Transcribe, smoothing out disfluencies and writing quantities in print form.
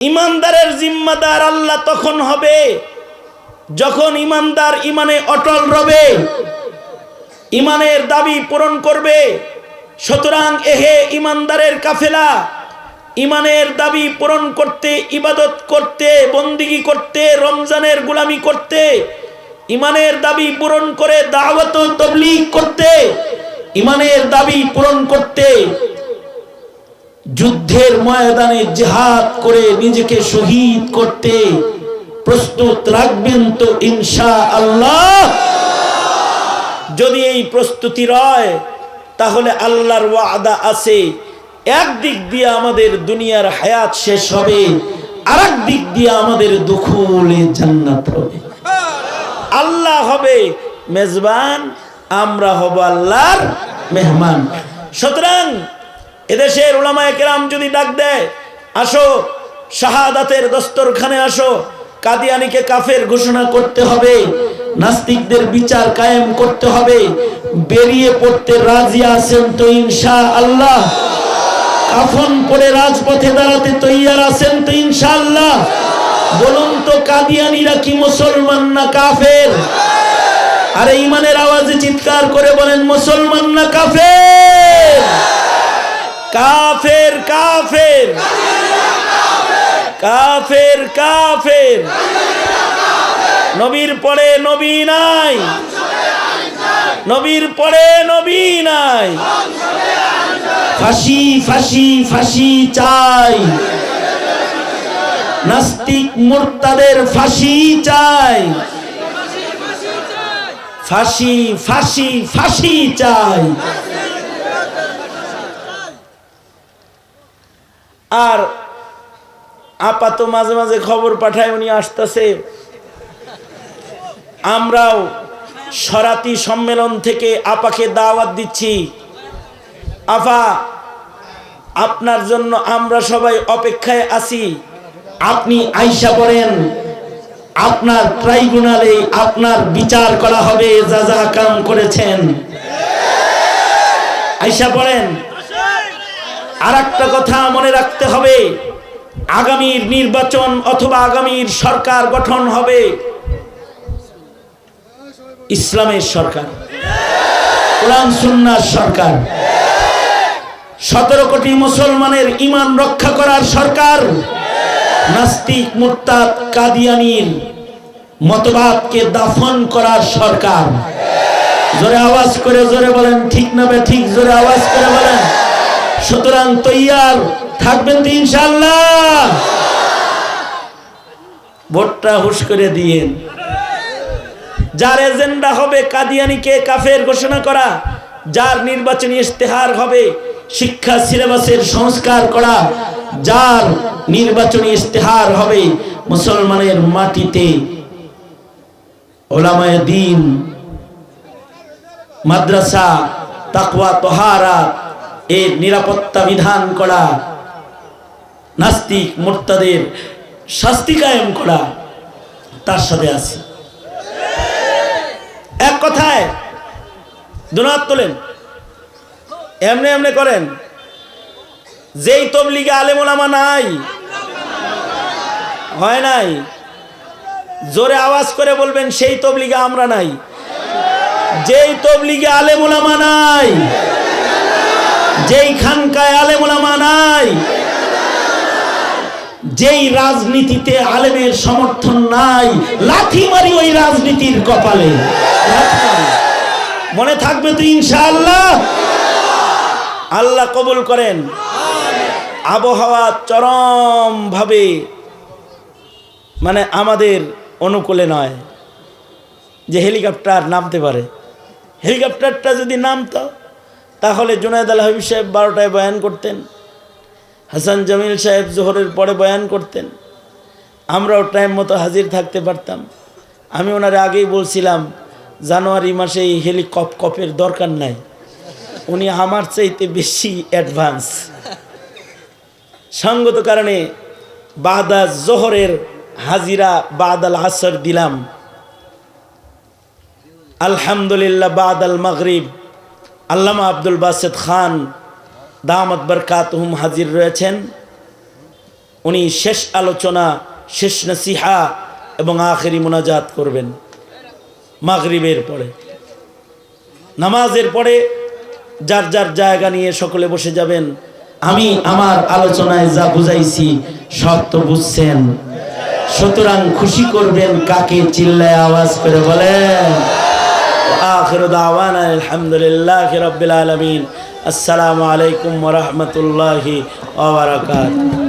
ইমানদারের জিম্মাদার আল্লাহ তখন হবে যখন ইমানদার ইমানে অটল রবে, ইমানের দাবি পূরণ করবে। সুতরাং এহে ইমানদারের কাফেলা, ইমানের দাবি পূরণ করতে, ইবাদত করতে, বন্দিগি করতে, রমজানের গোলামি করতে, ইমানের দাবি পূরণ করে দাওয়াত ও তাবলীগ করতে, ইমানের দাবি পূরণ করতে যুদ্ধের ময়দানে জিহাদ করে নিজেকে শহীদ করতে প্রস্তুত রাখবেন তো ইনশাআল্লাহ। যদি এই প্রস্তুতি রয় তাহলে আল্লাহর ওয়াদা আছে, একদিক দিয়ে আমাদের দুনিয়ার হায়াত শেষ হবে, আরেক দিক দিয়ে আমাদের দুখুলে জান্নাত হবে। আল্লাহ হবে মেজবান, আমরা হব আল্লাহর মেহমান। সুতরাং এদেশের উলামায়ে কেরাম যদি ডাক দেয়, আসো শাহাদাতের দস্তরখানে আসো, কাদিয়ানীকে কাফের ঘোষণা করতে হবে, নাস্তিকদের বিচার কায়েম করতে হবে, বেরিয়ে পড়তে রাজি আছেন তো ইনশাআল্লাহ? কাফন পরে রাজপথে দাঁড়াতে তৈয়ার আছেন তো ইনশাআল্লাহ? বলুন তো, কাদিয়ানীরা কি মুসলমান না কাফের? আরে ইমানের আওয়াজে চিৎকার করে বলেন, মুসলমান না কাফের? কাফের কাফের কাফের কাফের। নবীর পরে নবী নাই, নবীর পরে নবী নাই। ফাঁসি ফাঁসি ফাঁসি চাই, নাস্তিক মুরতাদের ফাঁসি চাই, ফাঁসি ফাঁসি ফাঁসি চাই। আর আপা তো মাঝে মাঝে খবর পাঠায় উনি আসতেছে। আমরাও সরাতি সম্মেলন থেকে আপাকে দাওয়াত দিচ্ছি। আপা, আপনার জন্য আমরা সবাই অপেক্ষায় আছি। আপনি আইসা পড়েন, আপনার ট্রাইব্যুনালে আপনার বিচার করা হবে যা যা কাম করেছেন। আইসা পড়েন। আর একটা কথা মনে রাখতে হবে, আগামীর নির্বাচন অথবা আগামীর সরকার গঠন হবে ইসলামের সরকার, কোরআন সুন্নাহর সরকার, 17 কোটি মুসলমানের ঈমান রক্ষা করার সরকার, নাস্তিক মুরতাদ কাদিয়ানীর মতবাদকে দাফন করার সরকার। জোরে আওয়াজ করে জোরে বলেন, ঠিক না বে ঠিক? জোরে আওয়াজ করে বলেন। সুতরাং তৈয়ার থাকবেন তো ইনশাআল্লাহ? ভোটটা হুশ করে দিয়েন। যার এজেন্ডা হবে কাদিয়ানীকে কাফের ঘোষণা করা, যার নির্বাচনী ইশতেহার হবে শিক্ষা সিলেবাসের সংস্কার করা, যার নির্বাচনী ইশতেহার হবে মুসলমানের মাটিতে উলামায়ে দ্বীন, মাদ্রাসা, তাকওয়া, তাহারা এর নিরাপত্তা বিধান করা, নাস্তিক মুরতাদের শাস্তি কায়েম করা, তার সাথে আছে। এক কথায় দুনাত তোলেন, এমনি এমনি করেন। যেই তবলিগে আলেম ওলামা নাই, হয় নাই, জোরে আওয়াজ করে বলবেন, সেই তবলিগে আমরা নাই। যেই তবলিগে আলেম ওলামা নাই, যেই খানকায় আলেম ওলামা নাই, যেই রাজনীতিতে আলেমের সমর্থন নাই, লাথি মারি ওই রাজনীতির কপালে। মনে থাকবে তো ইনশাআল্লাহ? আল্লাহ কবুল করেন। আবহাওয়া চরম ভাবে আমাদের অনুকূলে নয় যে হেলিকপ্টার নামতে পারে। হেলিকপ্টারটা যদি নামতো তাহলে জুনায়েদ আল হাবিব সাহেব 12টায় বয়ান করতেন, হাসান জামিল সাহেব জোহরের পরে বয়ান করতেন, আমরাও টাইম মতো হাজির থাকতে পারতাম। আমি ওনারে আগেই বলছিলাম, জানুয়ারি মাসে এই হেলিকপ্টারের দরকার নাই, উনি আমার চাইতে বেশি অ্যাডভান্স। সঙ্গত কারণে বাদা জোহরের হাজিরা বাদাল আসর দিলাম। আলহামদুলিল্লাহ বাদাল মাগরিব আল্লামা আব্দুল বাসেত খান দামাত বরকাতুহুম হাজির রয়েছেন। উনি শেষ আলোচনা, শেষ নসিহা এবং আখেরি মুনাজাত করবেন মাগরিবের পরে। নামাজের পরে যার যার জায়গা নিয়ে সকলে বসে যাবেন। আমি আমার আলোচনায় যা বুঝাইছি সব তো বুঝছেন, সুতরাং খুশি করবেন কাকে চিল্লায় আওয়াজ করে বলেন। আখিরু দাওয়ানা আলহামদুলিল্লাহি রাব্বিল আলামিন। আসসালামু আলাইকুম ওয়া রাহমাতুল্লাহি ওয়া বারাকাতুহু।